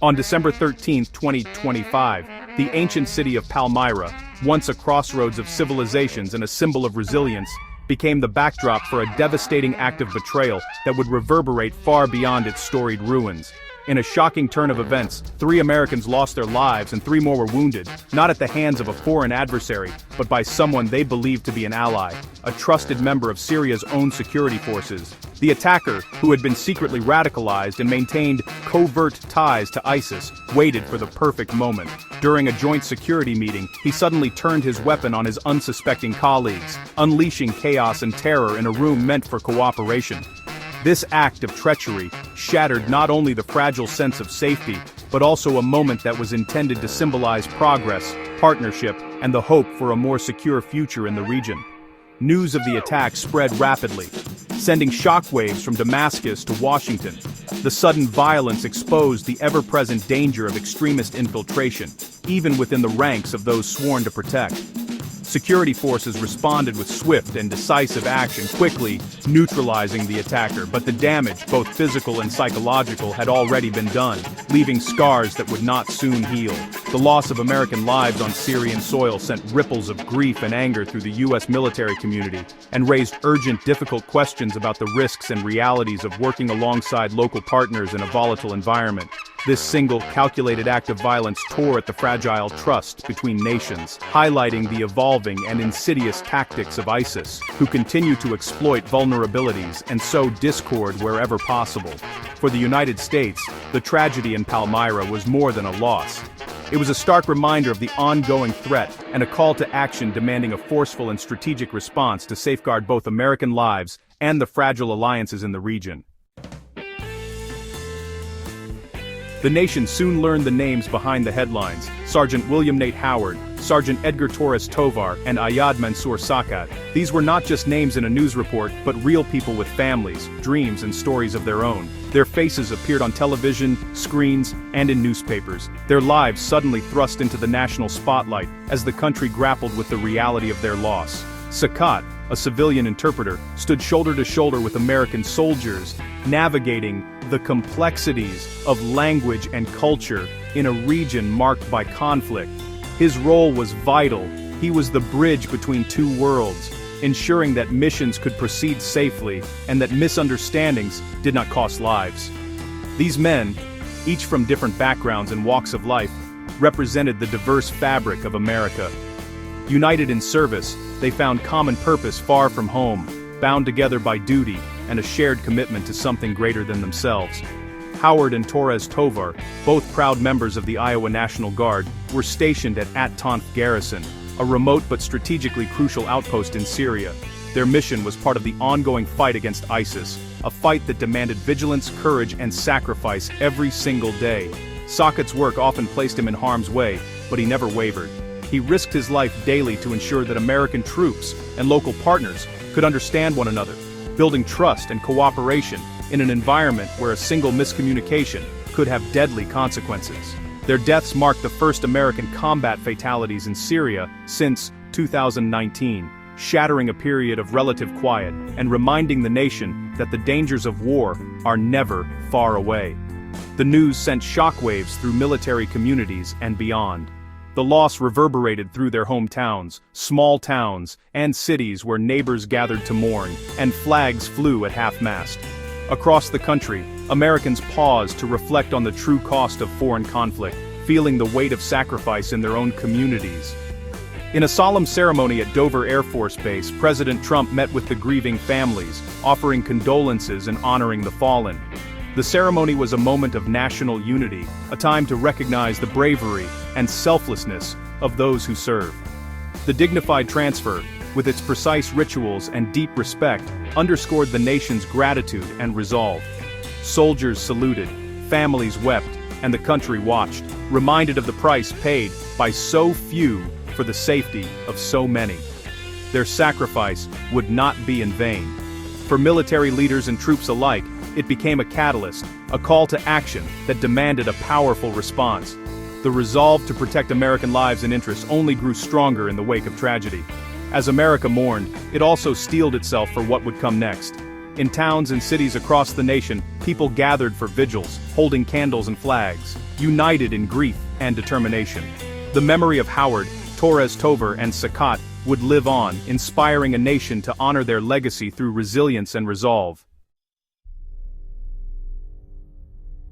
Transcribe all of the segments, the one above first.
On December 13, 2025, the ancient city of Palmyra, once a crossroads of civilizations and a symbol of resilience, became the backdrop for a devastating act of betrayal that would reverberate far beyond its storied ruins. In a shocking turn of events, 3 Americans lost their lives and 3 more were wounded, not at the hands of a foreign adversary, but by someone they believed to be an ally, a trusted member of Syria's own security forces. The attacker, who had been secretly radicalized and maintained covert ties to ISIS, waited for the perfect moment. During a joint security meeting, he suddenly turned his weapon on his unsuspecting colleagues, unleashing chaos and terror in a room meant for cooperation. This act of treachery shattered not only the fragile sense of safety, but also a moment that was intended to symbolize progress, partnership, and the hope for a more secure future in the region. News of the attack spread rapidly, sending shockwaves from Damascus to Washington. The sudden violence exposed the ever-present danger of extremist infiltration, even within the ranks of those sworn to protect. Security forces responded with swift and decisive action, quickly neutralizing the attacker, but the damage, both physical and psychological, had already been done, leaving scars that would not soon heal. The loss of American lives on Syrian soil sent ripples of grief and anger through the U.S. military community, and raised urgent, difficult questions about the risks and realities of working alongside local partners in a volatile environment. This single, calculated act of violence tore at the fragile trust between nations, highlighting the evolving and insidious tactics of ISIS, who continue to exploit vulnerabilities and sow discord wherever possible. For the United States, the tragedy in Palmyra was more than a loss. It was a stark reminder of the ongoing threat and a call to action demanding a forceful and strategic response to safeguard both American lives and the fragile alliances in the region. The nation soon learned the names behind the headlines: Sergeant William Nate Howard, Sergeant Edgar Torres Tovar, and Ayad Mansour Sakat. These were not just names in a news report, but real people with families, dreams, and stories of their own. Their faces appeared on television, screens, and in newspapers, their lives suddenly thrust into the national spotlight as the country grappled with the reality of their loss. Sakat, a civilian interpreter, stood shoulder to shoulder with American soldiers, navigating the complexities of language and culture in a region marked by conflict. His role was vital. He was the bridge between two worlds, ensuring that missions could proceed safely and that misunderstandings did not cost lives. These men, each from different backgrounds and walks of life, represented the diverse fabric of America. United in service, they found common purpose far from home, bound together by duty and a shared commitment to something greater than themselves. Howard and Torres Tovar, both proud members of the Iowa National Guard, were stationed at At-Tanf Garrison, a remote but strategically crucial outpost in Syria. Their mission was part of the ongoing fight against ISIS, a fight that demanded vigilance, courage, and sacrifice every single day. Sakat's work often placed him in harm's way, but he never wavered. He risked his life daily to ensure that American troops and local partners could understand one another, building trust and cooperation in an environment where a single miscommunication could have deadly consequences. Their deaths marked the first American combat fatalities in Syria since 2019, shattering a period of relative quiet and reminding the nation that the dangers of war are never far away. The news sent shockwaves through military communities and beyond. The loss reverberated through their hometowns, small towns, and cities where neighbors gathered to mourn, and flags flew at half-mast. Across the country, Americans paused to reflect on the true cost of foreign conflict, feeling the weight of sacrifice in their own communities. In a solemn ceremony at Dover Air Force Base, President Trump met with the grieving families, offering condolences and honoring the fallen. The ceremony was a moment of national unity, a time to recognize the bravery and selflessness of those who serve. The dignified transfer, with its precise rituals and deep respect, underscored the nation's gratitude and resolve. Soldiers saluted, families wept, and the country watched, reminded of the price paid by so few for the safety of so many. Their sacrifice would not be in vain. For military leaders and troops alike, it became a catalyst, a call to action that demanded a powerful response. The resolve to protect American lives and interests only grew stronger in the wake of tragedy. As America mourned, it also steeled itself for what would come next. In towns and cities across the nation, people gathered for vigils, holding candles and flags, united in grief and determination. The memory of Howard, Torres Tovar and Sakat would live on, inspiring a nation to honor their legacy through resilience and resolve.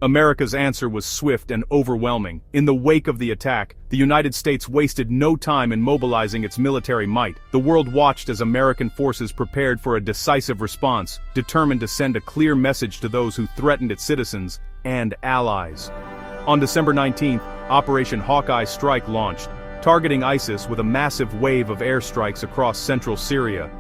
America's answer was swift and overwhelming. In the wake of the attack, the United States wasted no time in mobilizing its military might. The world watched as American forces prepared for a decisive response, determined to send a clear message to those who threatened its citizens and allies. On December 19th, Operation Hawkeye Strike launched, targeting ISIS with a massive wave of airstrikes across central Syria.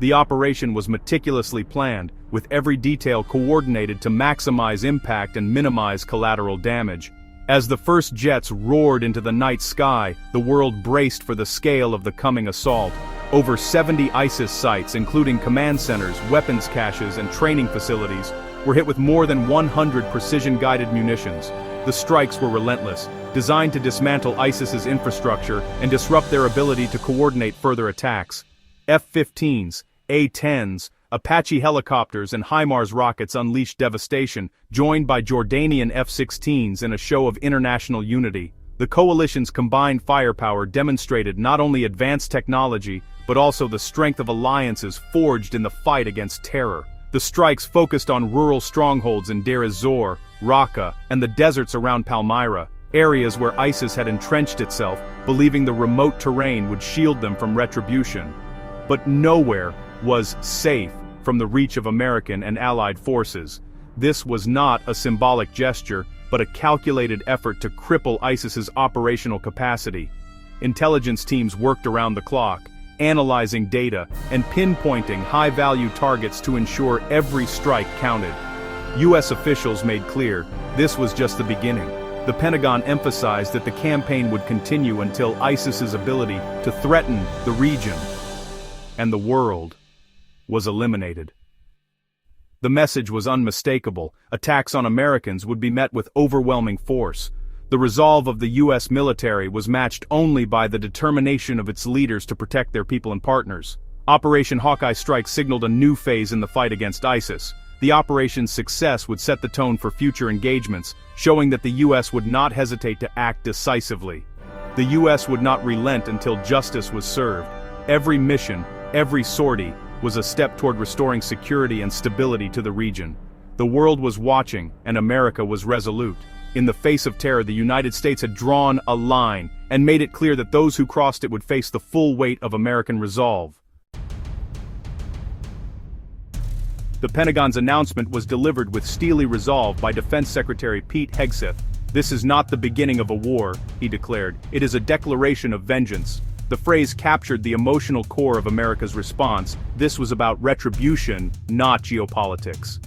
The operation was meticulously planned, with every detail coordinated to maximize impact and minimize collateral damage. As the first jets roared into the night sky, the world braced for the scale of the coming assault. Over 70 ISIS sites, including command centers, weapons caches, and training facilities, were hit with more than 100 precision-guided munitions. The strikes were relentless, designed to dismantle ISIS's infrastructure and disrupt their ability to coordinate further attacks. F-15s, A-10s, Apache helicopters and HIMARS rockets unleashed devastation, joined by Jordanian F-16s in a show of international unity. The coalition's combined firepower demonstrated not only advanced technology, but also the strength of alliances forged in the fight against terror. The strikes focused on rural strongholds in Deir ez-Zor, Raqqa, and the deserts around Palmyra, areas where ISIS had entrenched itself, believing the remote terrain would shield them from retribution. But nowhere was safe from the reach of American and Allied forces. This was not a symbolic gesture, but a calculated effort to cripple ISIS's operational capacity. Intelligence teams worked around the clock, analyzing data and pinpointing high-value targets to ensure every strike counted. U.S. officials made clear this was just the beginning. The Pentagon emphasized that the campaign would continue until ISIS's ability to threaten the region and the world was eliminated. The message was unmistakable. Attacks on Americans would be met with overwhelming force. The resolve of the U.S. military was matched only by the determination of its leaders to protect their people and partners. Operation Hawkeye Strike signaled a new phase in the fight against ISIS. The operation's success would set the tone for future engagements, showing that the U.S. would not hesitate to act decisively. The U.S. would not relent until justice was served. Every mission, every sortie, was a step toward restoring security and stability to the region. The world was watching, and America was resolute. In the face of terror, the United States had drawn a line and made it clear that those who crossed it would face the full weight of American resolve. The Pentagon's announcement was delivered with steely resolve by Defense Secretary Pete Hegseth. "This is not the beginning of a war," he declared. "It is a declaration of vengeance." The phrase captured the emotional core of America's response. This was about retribution, not geopolitics.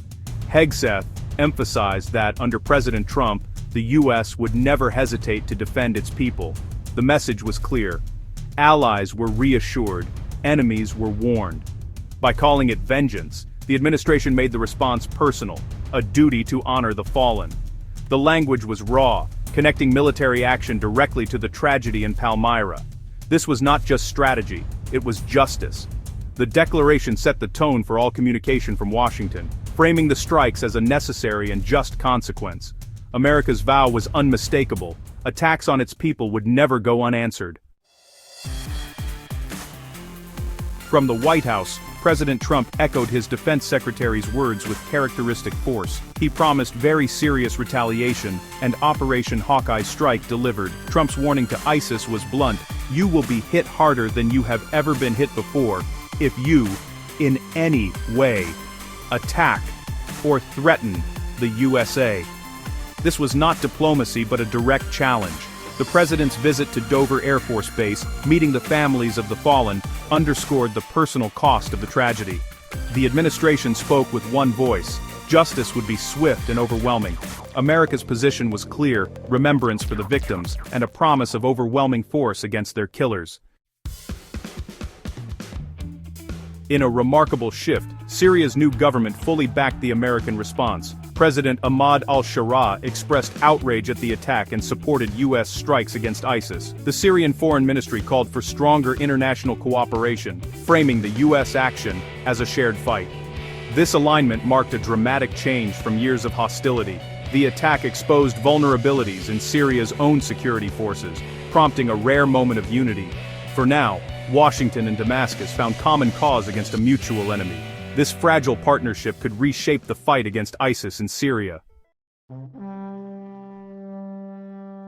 Hegseth emphasized that under President Trump, the U.S. would never hesitate to defend its people. The message was clear. Allies were reassured, enemies were warned. By calling it vengeance, the administration made the response personal, a duty to honor the fallen. The language was raw, connecting military action directly to the tragedy in Palmyra. This was not just strategy, it was justice. The declaration set the tone for all communication from Washington, framing the strikes as a necessary and just consequence. America's vow was unmistakable. Attacks on its people would never go unanswered. From the White House, President Trump echoed his defense secretary's words with characteristic force. He promised very serious retaliation, and Operation Hawkeye Strike delivered. Trump's warning to ISIS was blunt: "You will be hit harder than you have ever been hit before if you, in any way, attack or threaten the USA." This was not diplomacy but a direct challenge. The president's visit to Dover Air Force Base, meeting the families of the fallen, underscored the personal cost of the tragedy. The administration spoke with one voice. Justice would be swift and overwhelming. America's position was clear: remembrance for the victims, and a promise of overwhelming force against their killers. In a remarkable shift, Syria's new government fully backed the American response. President Ahmad al-Sharaa expressed outrage at the attack and supported U.S. strikes against ISIS. The Syrian Foreign Ministry called for stronger international cooperation, framing the U.S. action as a shared fight. This alignment marked a dramatic change from years of hostility. The attack exposed vulnerabilities in Syria's own security forces, prompting a rare moment of unity. For now, Washington and Damascus found common cause against a mutual enemy. This fragile partnership could reshape the fight against ISIS in Syria.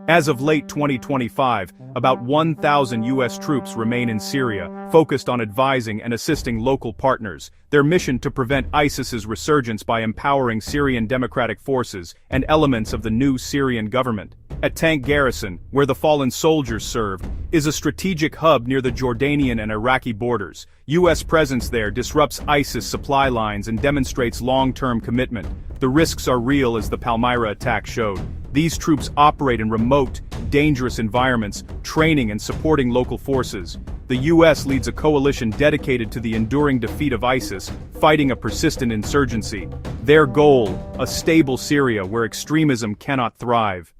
As of late 2025, about 1,000 U.S. troops remain in Syria, focused on advising and assisting local partners. Their mission to prevent ISIS's resurgence by empowering Syrian democratic forces and elements of the new Syrian government. At Tank Garrison, where the fallen soldiers served, is a strategic hub near the Jordanian and Iraqi borders. U.S. presence there disrupts ISIS supply lines and demonstrates long-term commitment. The risks are real, as the Palmyra attack showed. These troops operate in remote, dangerous environments, training and supporting local forces. The U.S. leads a coalition dedicated to the enduring defeat of ISIS, fighting a persistent insurgency. Their goal, a stable Syria where extremism cannot thrive.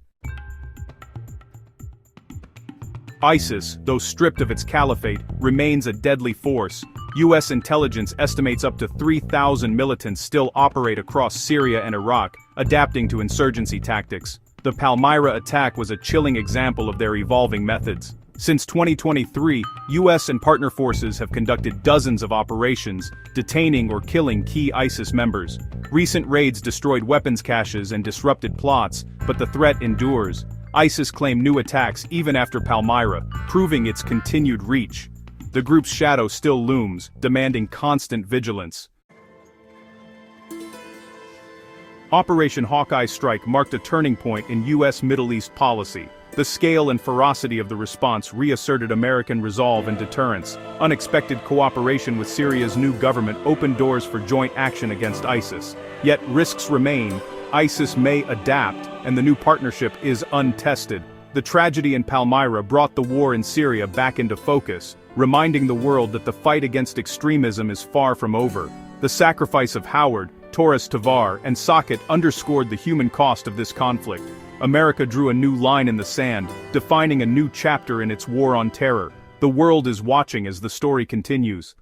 ISIS, though stripped of its caliphate, remains a deadly force. U.S. intelligence estimates up to 3,000 militants still operate across Syria and Iraq, adapting to insurgency tactics. The Palmyra attack was a chilling example of their evolving methods. Since 2023, U.S. and partner forces have conducted dozens of operations, detaining or killing key ISIS members. Recent raids destroyed weapons caches and disrupted plots, but the threat endures. ISIS claimed new attacks even after Palmyra, proving its continued reach. The group's shadow still looms, demanding constant vigilance. Operation Hawkeye Strike marked a turning point in U.S. Middle East policy. The scale and ferocity of the response reasserted American resolve and deterrence. Unexpected cooperation with Syria's new government opened doors for joint action against ISIS. Yet risks remain. ISIS may adapt, and the new partnership is untested. The tragedy in Palmyra brought the war in Syria back into focus, reminding the world that the fight against extremism is far from over. The sacrifice of Howard, Torres Tovar, and Socket underscored the human cost of this conflict. America drew a new line in the sand, defining a new chapter in its war on terror. The world is watching as the story continues.